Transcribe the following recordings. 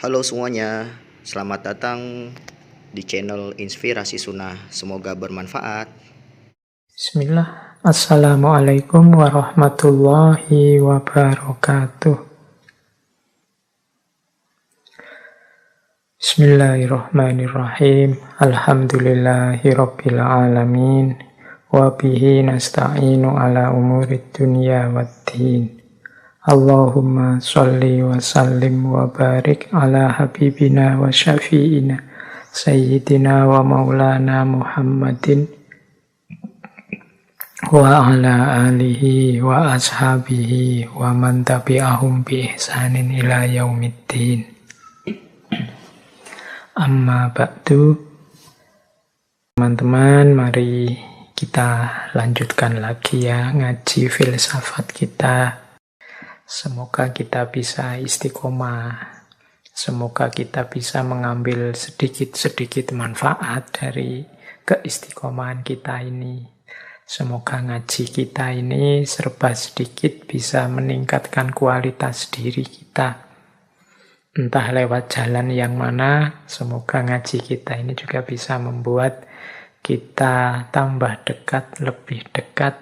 Halo semuanya, selamat datang di channel Inspirasi Sunnah. Semoga bermanfaat. Bismillah. Assalamualaikum warahmatullahi wabarakatuh. Bismillahirrahmanirrahim. Alhamdulillahi rabbil alamin. Wabihi nasta'inu ala umurid dunya waddin. Allahumma sholli wa sallim wa barik ala habibina wa syafi'ina Sayyidina wa maulana Muhammadin wa ala alihi wa ashabihi wa man tabi'ahum bi ihsanin ila yaumiddin. Amma ba'du. Teman-teman, mari kita lanjutkan lagi ya ngaji filsafat kita. Semoga kita bisa istiqomah. Semoga kita bisa mengambil sedikit-sedikit manfaat dari keistiqomahan kita ini. Semoga ngaji kita ini serba sedikit bisa meningkatkan kualitas diri kita. Entah lewat jalan yang mana, semoga ngaji kita ini juga bisa membuat kita tambah dekat, lebih dekat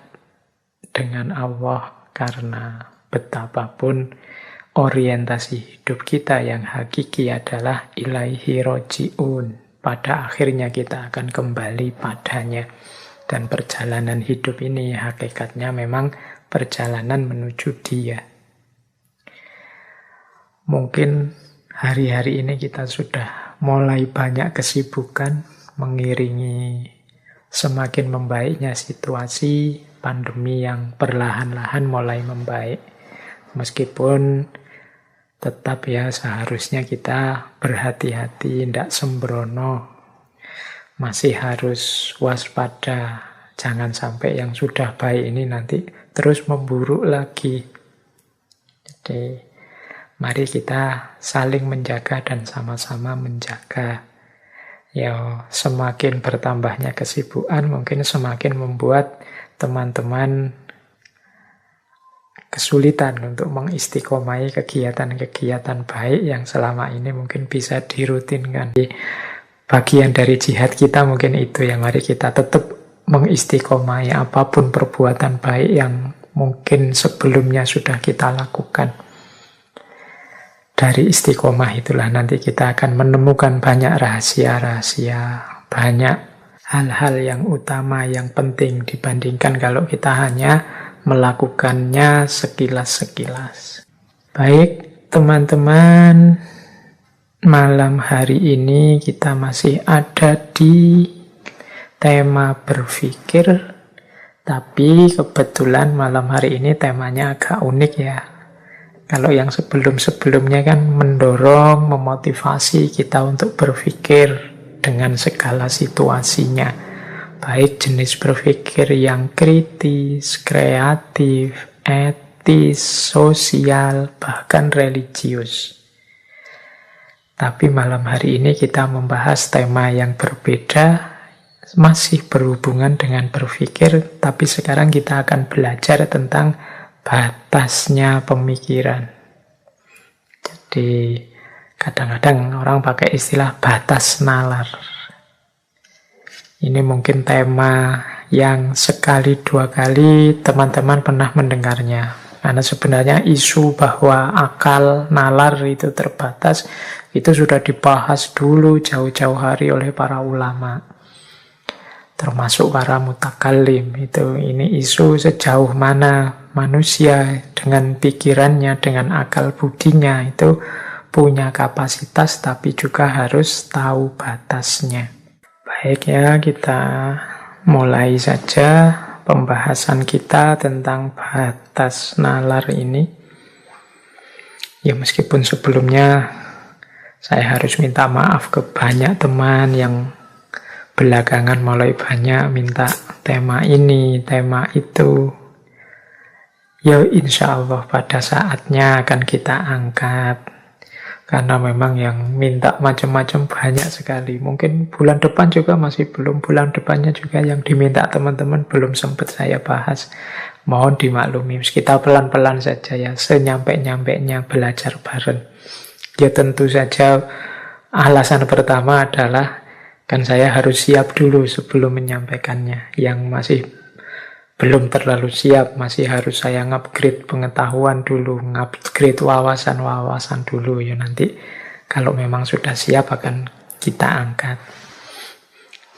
dengan Allah. Karena betapapun orientasi hidup kita yang hakiki adalah ilaihi roji'un. Pada akhirnya kita akan kembali padanya. Dan perjalanan hidup ini hakikatnya memang perjalanan menuju Dia. Mungkin hari-hari ini kita sudah mulai banyak kesibukan mengiringi semakin membaiknya situasi pandemi yang perlahan-lahan mulai membaik. Meskipun tetap ya seharusnya kita berhati-hati, tidak sembrono. Masih harus waspada. Jangan sampai yang sudah baik ini nanti terus memburuk lagi. Jadi mari kita saling menjaga dan sama-sama menjaga. Ya, semakin bertambahnya kesibukan mungkin semakin membuat teman-teman kesulitan untuk mengistiqomai kegiatan-kegiatan baik yang selama ini mungkin bisa dirutinkan. Bagian dari jihad kita mungkin itu ya, mari kita tetap mengistiqomai apapun perbuatan baik yang mungkin sebelumnya sudah kita lakukan. Dari istiqomah itulah nanti kita akan menemukan banyak rahasia-rahasia, banyak hal-hal yang utama, yang penting dibandingkan kalau kita hanya melakukannya sekilas-sekilas. Baik, teman-teman, malam hari ini kita masih ada di tema berpikir, tapi kebetulan malam hari ini temanya agak unik ya. Kalau yang sebelum-sebelumnya kan mendorong, memotivasi kita untuk berpikir dengan segala situasinya. Baik jenis berpikir yang kritis, kreatif, etis, sosial, bahkan religius. Tapi malam hari ini kita membahas tema yang berbeda, masih berhubungan dengan berpikir, tapi sekarang kita akan belajar tentang batasnya pemikiran. Jadi kadang-kadang orang pakai istilah batas nalar. Ini mungkin tema yang sekali dua kali teman-teman pernah mendengarnya. Karena sebenarnya isu bahwa akal nalar itu terbatas, itu sudah dibahas dulu jauh-jauh hari oleh para ulama. Termasuk para mutakallim. Ini isu sejauh mana manusia dengan pikirannya, dengan akal budinya itu punya kapasitas tapi juga harus tahu batasnya. Baik ya, kita mulai saja pembahasan kita tentang batas nalar ini. Ya meskipun sebelumnya saya harus minta maaf ke banyak teman yang belakangan mulai banyak minta tema ini, tema itu. Ya insya Allah pada saatnya akan kita angkat. Karena memang yang minta macam-macam banyak sekali. Mungkin bulan depan juga masih belum. Bulan depannya juga yang diminta teman-teman belum sempat saya bahas. Mohon dimaklumi. Kita pelan-pelan saja ya. Senyampe-nyampenya belajar bareng. Ya tentu saja alasan pertama adalah kan saya harus siap dulu sebelum menyampaikannya. Yang masih belum terlalu siap, masih harus saya ngupgrade pengetahuan dulu, ngupgrade wawasan-wawasan dulu. Ya nanti kalau memang sudah siap akan kita angkat.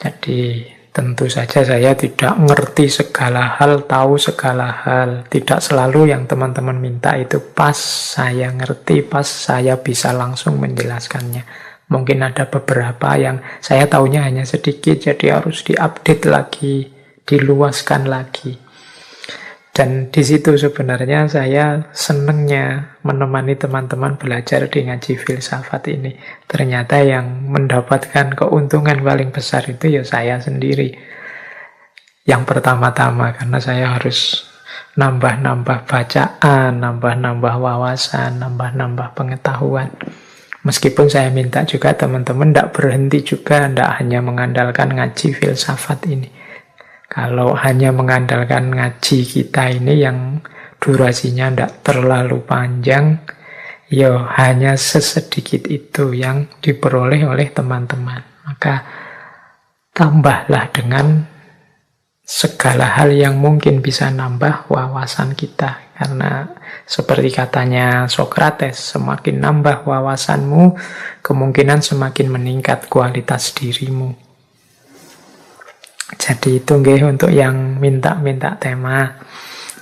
Jadi tentu saja saya tidak ngerti segala hal, tahu segala hal. Tidak selalu yang teman-teman minta itu pas saya ngerti, pas saya bisa langsung menjelaskannya. Mungkin ada beberapa yang saya taunya hanya sedikit, jadi harus diupdate lagi, diluaskan lagi. Dan di situ sebenarnya saya senengnya menemani teman-teman belajar di ngaji filsafat ini. Ternyata yang mendapatkan keuntungan paling besar itu ya saya sendiri. Yang pertama-tama, karena saya harus nambah-nambah bacaan, nambah-nambah wawasan, nambah-nambah pengetahuan. Meskipun saya minta juga teman-teman tidak berhenti juga, tidak hanya mengandalkan ngaji filsafat ini. Kalau hanya mengandalkan ngaji kita ini yang durasinya tidak terlalu panjang, ya hanya sesedikit itu yang diperoleh oleh teman-teman. Maka tambahlah dengan segala hal yang mungkin bisa nambah wawasan kita. Karena seperti katanya Sokrates, semakin nambah wawasanmu, kemungkinan semakin meningkat kualitas dirimu. Jadi itu untuk yang minta-minta tema.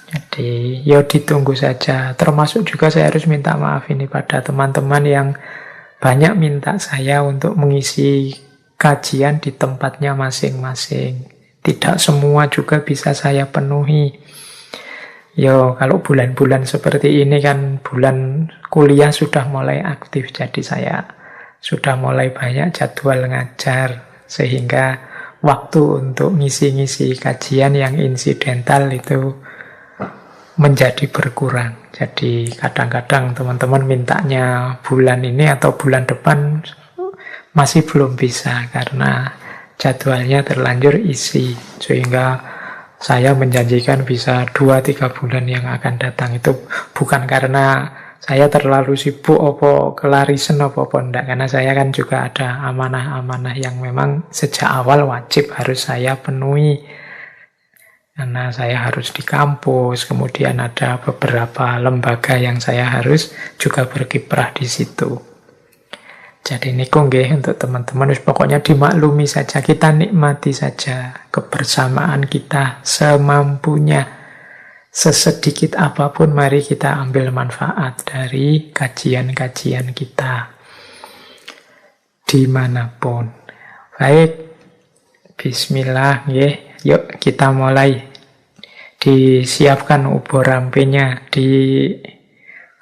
Jadi ya ditunggu saja. Termasuk juga saya harus minta maaf ini pada teman-teman yang banyak minta saya untuk mengisi kajian di tempatnya masing-masing. Tidak semua juga bisa saya penuhi. Yo, kalau bulan-bulan seperti ini kan bulan kuliah sudah mulai aktif. Jadi saya sudah mulai banyak jadwal ngajar. Sehingga waktu untuk ngisi-ngisi kajian yang insidental itu menjadi berkurang. Jadi kadang-kadang teman-teman mintanya bulan ini atau bulan depan masih belum bisa karena jadwalnya terlanjur isi. Sehingga saya menjanjikan bisa 2-3 bulan yang akan datang. Itu bukan karena saya terlalu sibuk apa kelarisan apa enggak, karena saya kan juga ada amanah-amanah yang memang sejak awal wajib harus saya penuhi. Karena saya harus di kampus, kemudian ada beberapa lembaga yang saya harus juga berkiprah di situ. Jadi ini untuk teman-teman, pokoknya dimaklumi saja, kita nikmati saja kebersamaan kita semampunya. Sesedikit apapun mari kita ambil manfaat dari kajian-kajian kita dimanapun. Baik, bismillah, yuk kita mulai. Disiapkan ubur rampenya,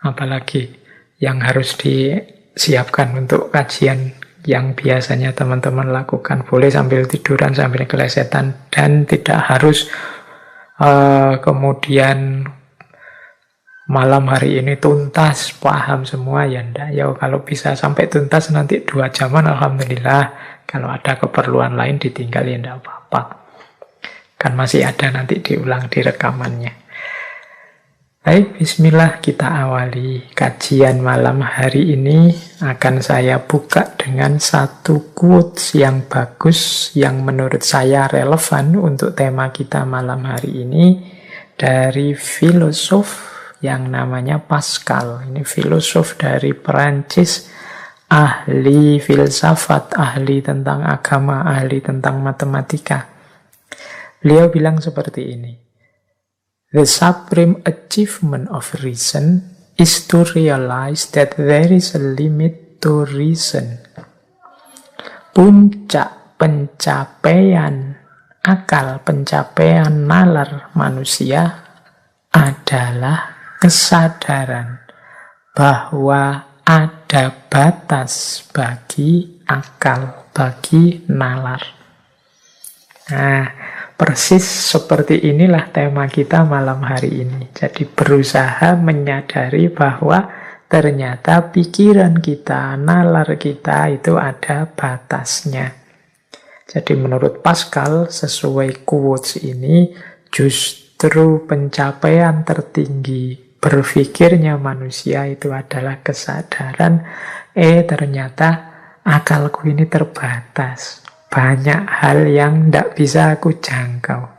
apalagi yang harus disiapkan untuk kajian yang biasanya teman-teman lakukan. Boleh sambil tiduran, sambil kelesetan, dan tidak harus kemudian malam hari ini tuntas, paham semua, ya enggak. Ya kalau bisa sampai tuntas nanti 2 jaman, alhamdulillah. Kalau ada keperluan lain ditinggal, ya enggak apa-apa. Kan masih ada nanti diulang di rekamannya. Baik, bismillah, kita awali kajian malam hari ini. Akan saya buka dengan satu quotes yang bagus, yang menurut saya relevan untuk tema kita malam hari ini, dari filosof yang namanya Pascal. Ini filosof dari Perancis, ahli filsafat, ahli tentang agama, ahli tentang matematika. Beliau bilang seperti ini: "The supreme achievement of reason is to realize that there is a limit to reason." Puncak pencapaian akal, pencapaian nalar manusia adalah kesadaran bahwa ada batas bagi akal, bagi nalar. Nah, persis seperti inilah tema kita malam hari ini. Jadi berusaha menyadari bahwa ternyata pikiran kita, nalar kita itu ada batasnya. Jadi menurut Pascal, sesuai quotes ini, justru pencapaian tertinggi berpikirnya manusia itu adalah kesadaran, ternyata akalku ini terbatas. Banyak hal yang tidak bisa aku jangkau.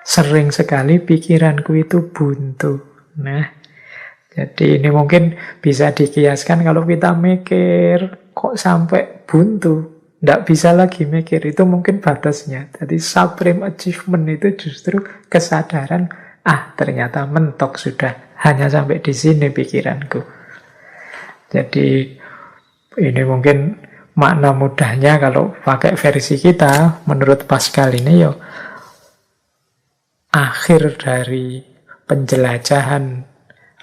Sering sekali pikiranku itu buntu. Nah, jadi ini mungkin bisa dikiaskan kalau kita mikir, kok sampai buntu? Tidak bisa lagi mikir, itu mungkin batasnya. Jadi supreme achievement itu justru kesadaran, ternyata mentok sudah. Hanya sampai di sini pikiranku. Jadi ini mungkin makna mudahnya kalau pakai versi kita, menurut Pascal ini akhir dari penjelajahan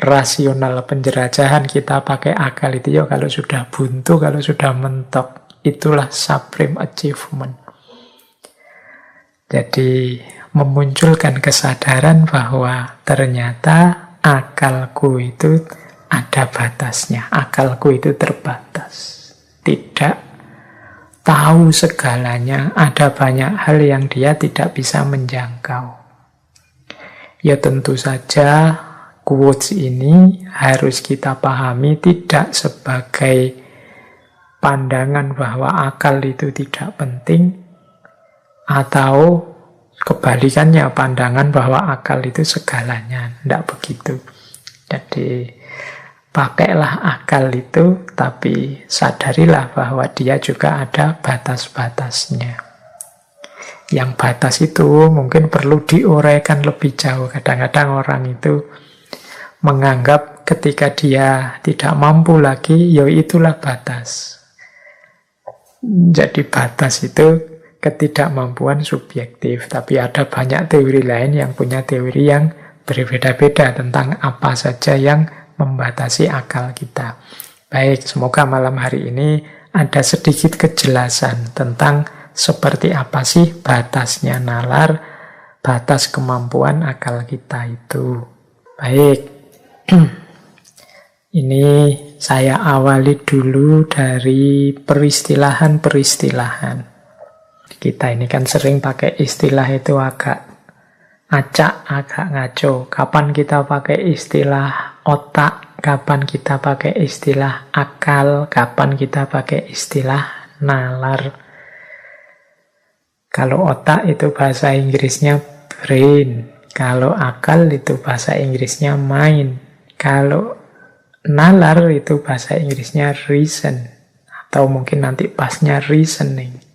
rasional, penjelajahan kita pakai akal itu kalau sudah buntu, kalau sudah mentok. Itulah supreme achievement. Jadi memunculkan kesadaran bahwa ternyata akalku itu ada batasnya. Akalku itu terbatas. Tidak tahu segalanya. Ada banyak hal yang dia tidak bisa menjangkau. Ya tentu saja quotes ini harus kita pahami tidak sebagai pandangan bahwa akal itu tidak penting, atau kebalikannya, pandangan bahwa akal itu segalanya. Tidak begitu. Jadi pakailah akal itu, tapi sadarilah bahwa dia juga ada batas-batasnya. Yang batas itu mungkin perlu diuraikan lebih jauh. Kadang-kadang orang itu menganggap ketika dia tidak mampu lagi, itulah batas. Jadi batas itu ketidakmampuan subjektif, tapi ada banyak teori lain yang punya teori yang berbeda-beda tentang apa saja yang membatasi akal kita. Baik, semoga malam hari ini ada sedikit kejelasan tentang seperti apa sih batasnya nalar, batas kemampuan akal kita itu. Baik, ini saya awali dulu dari peristilahan-peristilahan. Kita ini kan sering pakai istilah itu agak acak, agak ngaco. Kapan kita pakai istilah otak, kapan kita pakai istilah akal, kapan kita pakai istilah nalar. Kalau otak itu bahasa Inggrisnya brain, kalau akal itu bahasa Inggrisnya mind, kalau nalar itu bahasa Inggrisnya reason, atau mungkin nanti pasnya reasoning.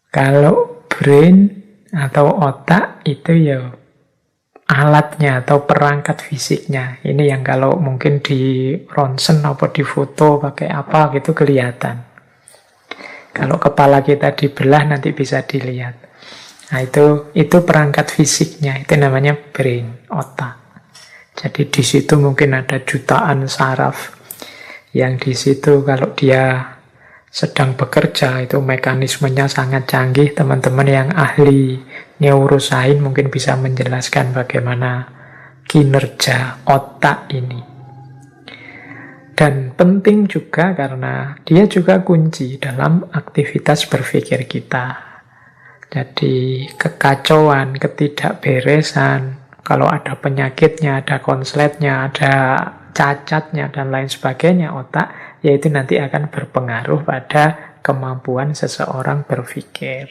Kalau brain atau otak itu alatnya atau perangkat fisiknya. Ini yang kalau mungkin di ronsen atau di foto pakai apa gitu kelihatan. Kalau kepala kita dibelah nanti bisa dilihat. Nah itu perangkat fisiknya, itu namanya brain, otak. Jadi di situ mungkin ada jutaan saraf yang di situ kalau dia sedang bekerja itu mekanismenya sangat canggih. Teman-teman yang ahli neurosains mungkin bisa menjelaskan bagaimana kinerja otak ini. Dan penting juga karena dia juga kunci dalam aktivitas berpikir kita. Jadi kekacauan, ketidakberesan, kalau ada penyakitnya, ada konsletnya, ada cacatnya, dan lain sebagainya otak, yaitu nanti akan berpengaruh pada kemampuan seseorang berpikir.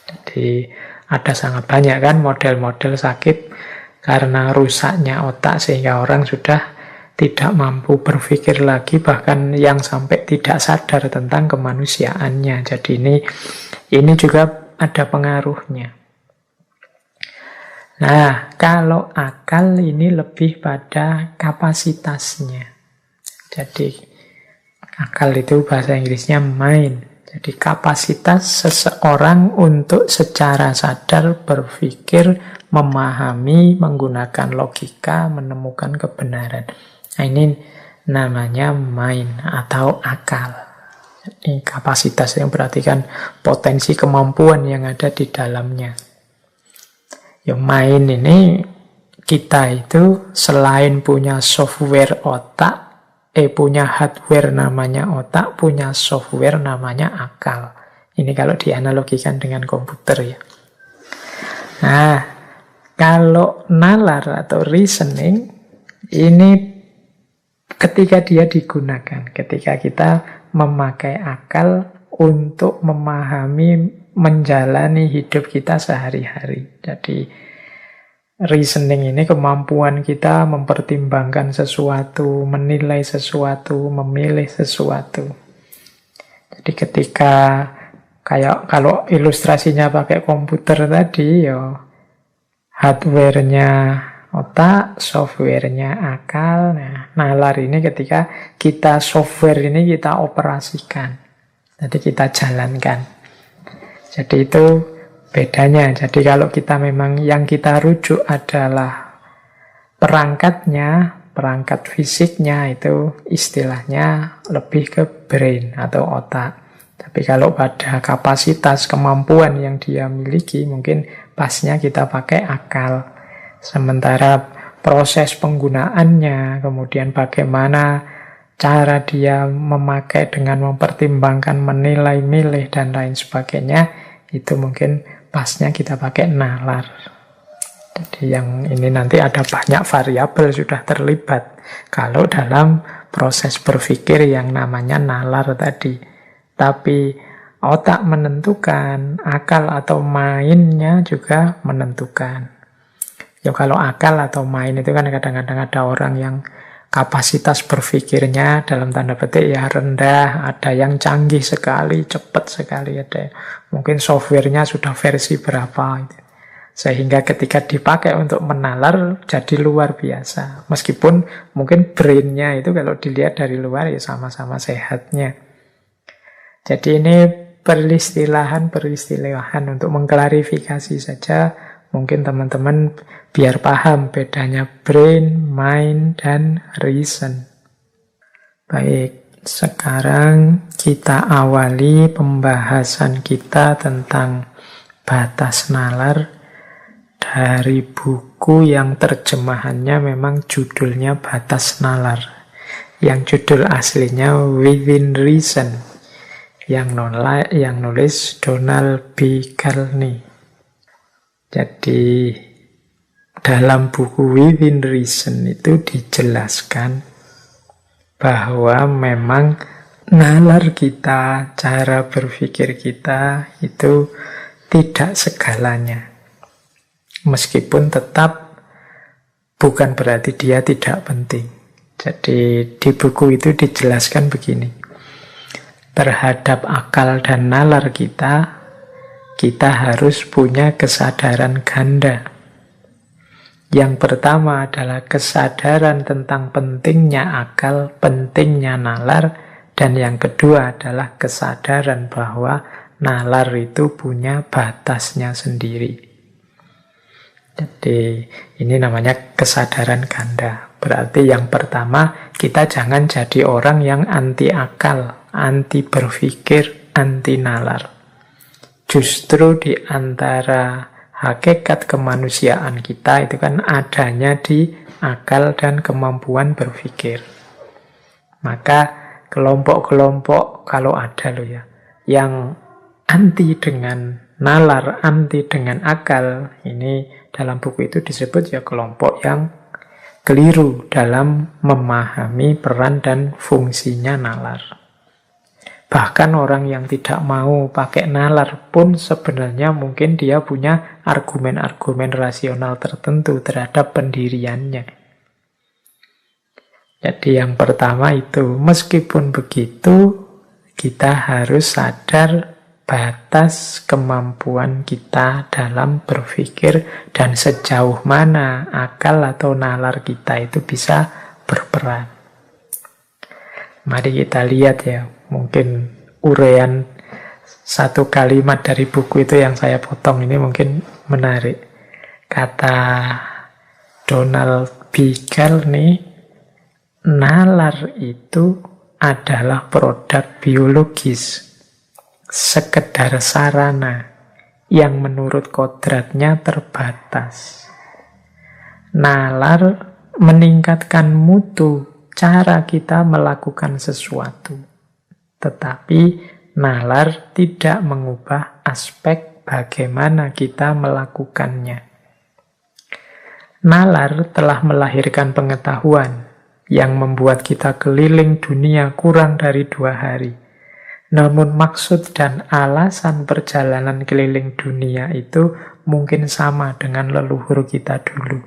Jadi ada sangat banyak kan model-model sakit karena rusaknya otak sehingga orang sudah tidak mampu berpikir lagi, bahkan yang sampai tidak sadar tentang kemanusiaannya. Jadi ini juga ada pengaruhnya. Nah, kalau akal ini lebih pada kapasitasnya. Jadi, akal itu bahasa Inggrisnya mind. Jadi, kapasitas seseorang untuk secara sadar berpikir, memahami, menggunakan logika, menemukan kebenaran. Nah, ini namanya mind atau akal. Ini kapasitas yang berarti kan potensi kemampuan yang ada di dalamnya. Yang main ini kita itu selain punya software otak, punya hardware namanya otak, punya software namanya akal. Ini kalau dianalogikan dengan komputer ya. Nah, Kalau nalar atau reasoning, ini ketika dia digunakan, ketika kita memakai akal untuk memahami, menjalani hidup kita sehari-hari. Jadi reasoning ini kemampuan kita mempertimbangkan sesuatu, menilai sesuatu, memilih sesuatu. Jadi ketika kayak kalau ilustrasinya pakai komputer tadi, ya hardware-nya otak, software-nya akal. Nah, nalar ini ketika kita software ini kita operasikan. Jadi kita jalankan. Jadi itu bedanya. Jadi kalau kita memang yang kita rujuk adalah perangkatnya, perangkat fisiknya, itu istilahnya lebih ke brain atau otak. Tapi kalau pada kapasitas kemampuan yang dia miliki, mungkin pasnya kita pakai akal. Sementara proses penggunaannya, kemudian bagaimana cara dia memakai dengan mempertimbangkan, menilai, milih, dan lain sebagainya, itu mungkin pasnya kita pakai nalar. Jadi yang ini nanti ada banyak variabel sudah terlibat kalau dalam proses berpikir yang namanya nalar tadi. Tapi otak menentukan, akal atau mainnya juga menentukan. Ya kalau akal atau main itu kan kadang-kadang ada orang yang kapasitas berpikirnya dalam tanda petik ya rendah, ada yang canggih sekali, cepat sekali, ada mungkin softwarenya sudah versi berapa. Sehingga ketika dipakai untuk menalar jadi luar biasa. Meskipun mungkin brainnya itu kalau dilihat dari luar ya sama-sama sehatnya. Jadi ini peristilahan untuk mengklarifikasi saja. Mungkin teman-teman biar paham bedanya brain, mind, dan reason. Baik, sekarang kita awali pembahasan kita tentang batas nalar dari buku yang terjemahannya memang judulnya Batas Nalar. Yang judul aslinya Within Reason. Yang nulis Donald B. Carney. Jadi dalam buku Within Reason itu dijelaskan bahwa memang nalar kita, cara berpikir kita itu tidak segalanya. Meskipun tetap bukan berarti dia tidak penting. Jadi di buku itu dijelaskan begini. Terhadap akal dan nalar kita harus punya kesadaran ganda. Yang pertama adalah kesadaran tentang pentingnya akal, pentingnya nalar, dan yang kedua adalah kesadaran bahwa nalar itu punya batasnya sendiri. Jadi ini namanya kesadaran ganda. Berarti yang pertama, kita jangan jadi orang yang anti akal, anti berpikir, anti nalar. Justru di antara hakikat kemanusiaan kita itu kan adanya di akal dan kemampuan berpikir. Maka kelompok-kelompok kalau ada loh ya, yang anti dengan nalar, anti dengan akal, ini dalam buku itu disebut ya kelompok yang keliru dalam memahami peran dan fungsinya nalar. Bahkan orang yang tidak mau pakai nalar pun sebenarnya mungkin dia punya argumen-argumen rasional tertentu terhadap pendiriannya. Jadi yang pertama itu, meskipun begitu, kita harus sadar batas kemampuan kita dalam berpikir dan sejauh mana akal atau nalar kita itu bisa berperan. Mari kita lihat ya, mungkin uraian satu kalimat dari buku itu yang saya potong ini mungkin menarik. Kata Donald B. Carney, nalar itu adalah produk biologis, sekedar sarana yang menurut kodratnya terbatas. Nalar meningkatkan mutu cara kita melakukan sesuatu. Tetapi nalar tidak mengubah aspek bagaimana kita melakukannya. Nalar telah melahirkan pengetahuan yang membuat kita keliling dunia kurang dari 2 hari. Namun maksud dan alasan perjalanan keliling dunia itu mungkin sama dengan leluhur kita dulu.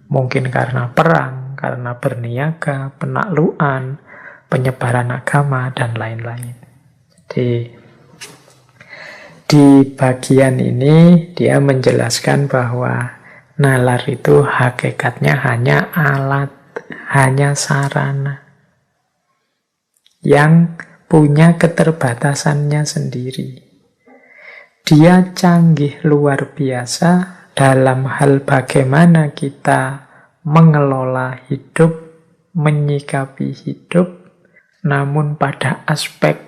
Mungkin karena perang, karena berniaga, penaklukan, penyebaran agama, dan lain-lain. Jadi, di bagian ini dia menjelaskan bahwa nalar itu hakikatnya hanya alat, hanya sarana yang punya keterbatasannya sendiri. Dia canggih luar biasa dalam hal bagaimana kita mengelola hidup, menyikapi hidup, namun pada aspek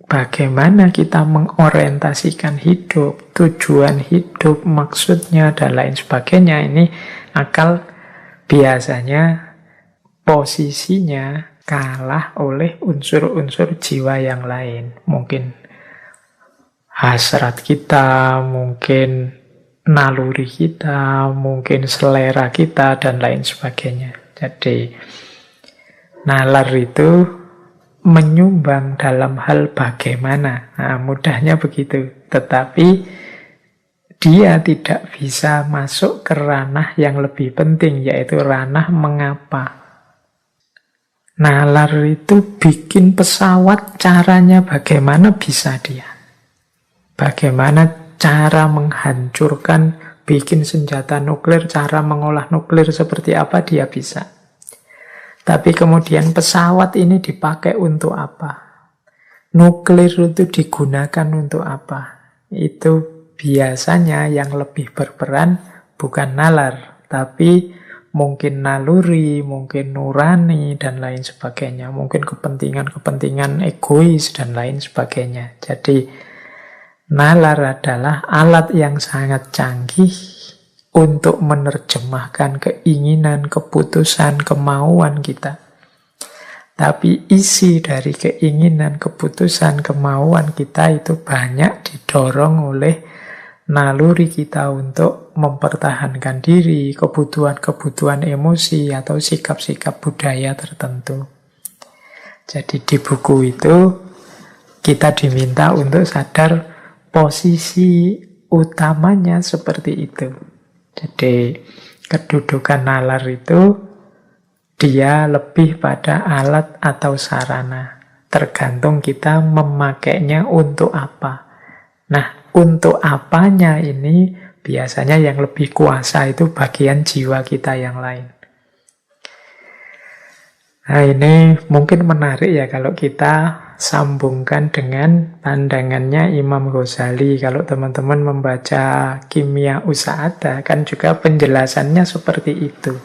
bagaimana kita mengorientasikan hidup, tujuan hidup, maksudnya, dan lain sebagainya, ini akal biasanya posisinya kalah oleh unsur-unsur jiwa yang lain. Mungkin hasrat kita, mungkin naluri kita, mungkin selera kita, dan lain sebagainya. Jadi, nalar itu menyumbang dalam hal bagaimana. Nah, mudahnya begitu. Tetapi dia tidak bisa masuk ke ranah yang lebih penting, yaitu ranah mengapa. Nalar itu bikin pesawat, caranya bagaimana bisa dia. Bagaimana cara menghancurkan, bikin senjata nuklir, cara mengolah nuklir seperti apa dia bisa. Tapi kemudian pesawat ini dipakai untuk apa? Nuklir itu digunakan untuk apa? Itu biasanya yang lebih berperan bukan nalar, tapi mungkin naluri, mungkin nurani, dan lain sebagainya. Mungkin kepentingan-kepentingan egois, dan lain sebagainya. Jadi, nalar adalah alat yang sangat canggih untuk menerjemahkan keinginan, keputusan, kemauan kita. Tapi isi dari keinginan, keputusan, kemauan kita itu banyak didorong oleh naluri kita untuk mempertahankan diri, kebutuhan-kebutuhan emosi, atau sikap-sikap budaya tertentu. Jadi di buku itu kita diminta untuk sadar posisi utamanya seperti itu. Jadi kedudukan nalar itu dia lebih pada alat atau sarana. Tergantung kita memakainya untuk apa. Nah, untuk apanya ini biasanya yang lebih kuasa itu bagian jiwa kita yang lain. Nah, ini mungkin menarik ya kalau kita sambungkan dengan pandangannya Imam Ghazali. Kalau teman-teman membaca Kimia Usa'ada, kan juga penjelasannya seperti itu.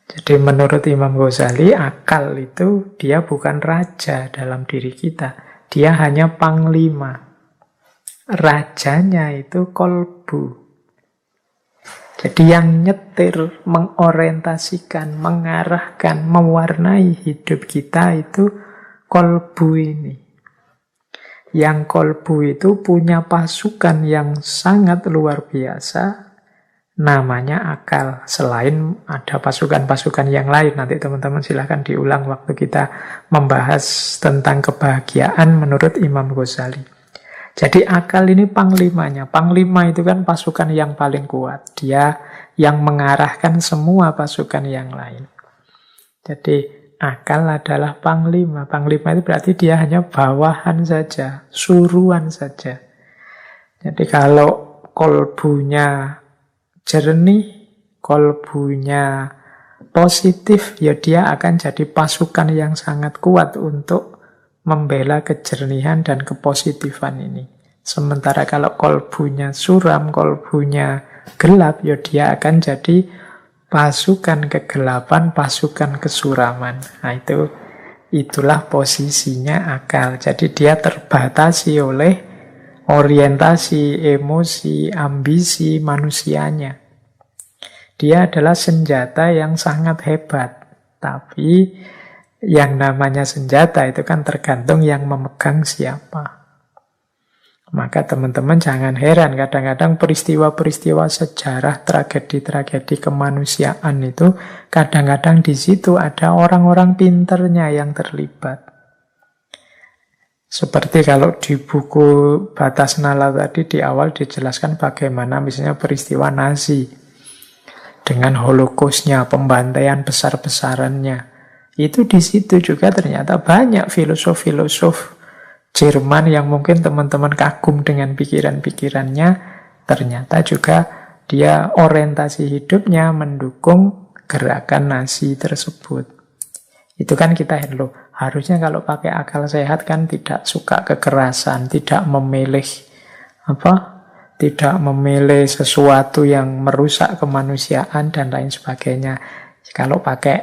Jadi menurut Imam Ghazali, akal itu dia bukan raja dalam diri kita. Dia hanya panglima. Rajanya itu kolbu. Jadi yang nyetir, mengorientasikan, mengarahkan, mewarnai hidup kita itu kolbu ini. Yang kolbu itu punya pasukan yang sangat luar biasa, namanya akal. Selain ada pasukan-pasukan yang lain, nanti teman-teman silahkan diulang waktu kita membahas tentang kebahagiaan menurut Imam Ghazali. Jadi akal ini panglimanya. Panglima itu kan pasukan yang paling kuat. Dia yang mengarahkan semua pasukan yang lain. Jadi akal adalah panglima. Panglima itu berarti dia hanya bawahan saja, suruhan saja. Jadi kalau kolbunya jernih, kolbunya positif, ya dia akan jadi pasukan yang sangat kuat untuk membela kejernihan dan kepositifan ini. Sementara kalau kolbunya suram, kolbunya gelap, ya dia akan jadi pasukan kegelapan, pasukan kesuraman. Nah, itulah posisinya akal. Jadi dia terbatasi oleh orientasi, emosi, ambisi manusianya. Dia adalah senjata yang sangat hebat. Tapi yang namanya senjata itu kan tergantung yang memegang siapa. Maka teman-teman jangan heran, kadang-kadang peristiwa-peristiwa sejarah, tragedi-tragedi kemanusiaan itu, kadang-kadang di situ ada orang-orang pinternya yang terlibat. Seperti kalau di buku Batas Nalar tadi di awal dijelaskan bagaimana misalnya peristiwa Nazi dengan Holocaustnya, pembantaian besar-besarannya. Itu di situ juga ternyata banyak filosof-filosof Jerman yang mungkin teman-teman kagum dengan pikiran-pikirannya, ternyata juga dia orientasi hidupnya mendukung gerakan Nazi tersebut. Itu kan kita loh, harusnya kalau pakai akal sehat kan tidak suka kekerasan, tidak memilih tidak memilih sesuatu yang merusak kemanusiaan dan lain sebagainya. Kalau pakai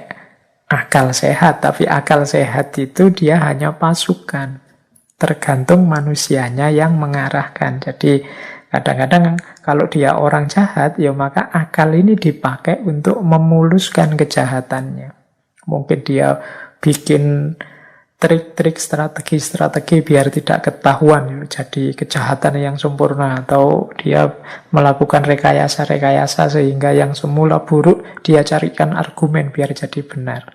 akal sehat, tapi akal sehat itu dia hanya pasukan. Tergantung manusianya yang mengarahkan. Jadi kadang-kadang kalau dia orang jahat, ya maka akal ini dipakai untuk memuluskan kejahatannya. Mungkin dia bikin trik-trik, strategi-strategi biar tidak ketahuan jadi kejahatan yang sempurna, atau dia melakukan rekayasa-rekayasa sehingga yang semula buruk dia carikan argumen biar jadi benar.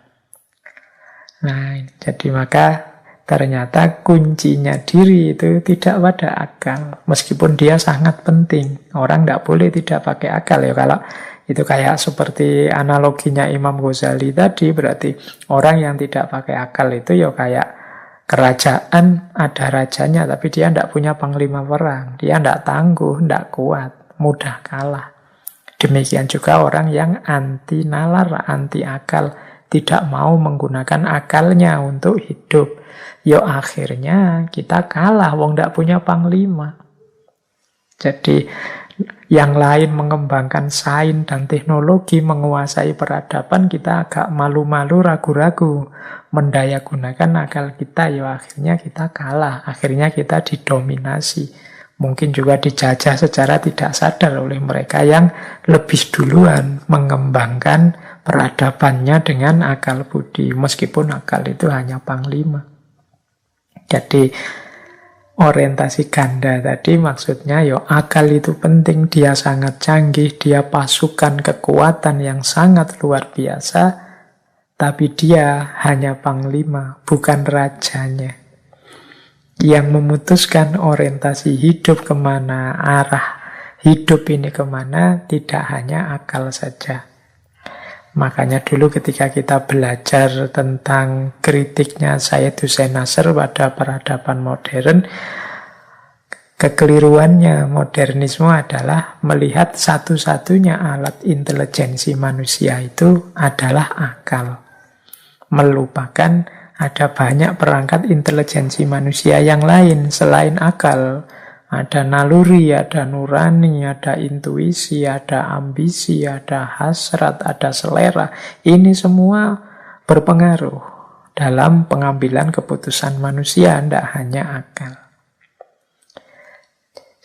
Nah, jadi maka ternyata kuncinya diri itu tidak pada akal. Meskipun dia sangat penting. Orang tidak boleh tidak pakai akal ya. Kalau itu kayak seperti analoginya Imam Ghazali tadi, berarti orang yang tidak pakai akal itu ya kayak kerajaan ada rajanya, tapi dia tidak punya panglima perang. Dia tidak tangguh, tidak kuat, mudah kalah. Demikian juga orang yang anti nalar, anti akal, tidak mau menggunakan akalnya untuk hidup. Yo akhirnya kita kalah, wong ndak punya panglima. Jadi yang lain mengembangkan sains dan teknologi, menguasai peradaban, kita agak malu-malu, ragu-ragu mendayagunakan akal kita. Yo akhirnya kita kalah, akhirnya kita didominasi. Mungkin juga dijajah secara tidak sadar oleh mereka yang lebih duluan mengembangkan peradabannya dengan akal budi, meskipun akal itu hanya panglima. Jadi orientasi ganda tadi maksudnya akal itu penting, dia sangat canggih, dia pasukan kekuatan yang sangat luar biasa, tapi dia hanya panglima, bukan rajanya. Yang memutuskan orientasi hidup kemana, arah hidup ini kemana, tidak hanya akal saja. Makanya dulu ketika kita belajar tentang kritiknya Sayyid Hussein Nasr pada peradaban modern, kekeliruannya modernisme adalah melihat satu-satunya alat intelijensi manusia itu adalah akal. Melupakan ada banyak perangkat intelijensi manusia yang lain selain akal. Ada naluri, ada nurani, ada intuisi, ada ambisi, ada hasrat, ada selera. Ini semua berpengaruh dalam pengambilan keputusan manusia, tidak hanya akal.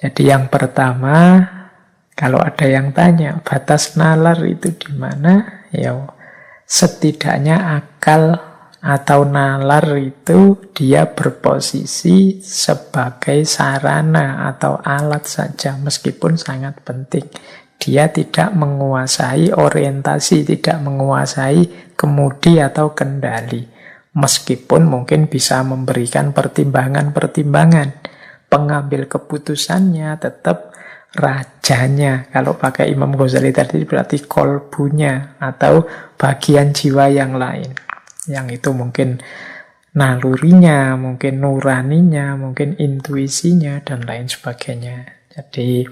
Jadi yang pertama, kalau ada yang tanya, batas nalar itu di mana? Ya, setidaknya akal atau nalar itu dia berposisi sebagai sarana atau alat saja, meskipun sangat penting. Dia tidak menguasai orientasi, tidak menguasai kemudi atau kendali, meskipun mungkin bisa memberikan pertimbangan-pertimbangan. Pengambil keputusannya tetap rajanya. Kalau pakai Imam Ghazali tadi berarti kolbunya atau bagian jiwa yang lain. Yang itu mungkin nalurinya, mungkin nuraninya, mungkin intuisinya, dan lain sebagainya. Jadi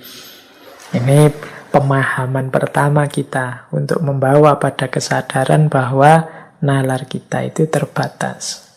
ini pemahaman pertama kita untuk membawa pada kesadaran bahwa nalar kita itu terbatas.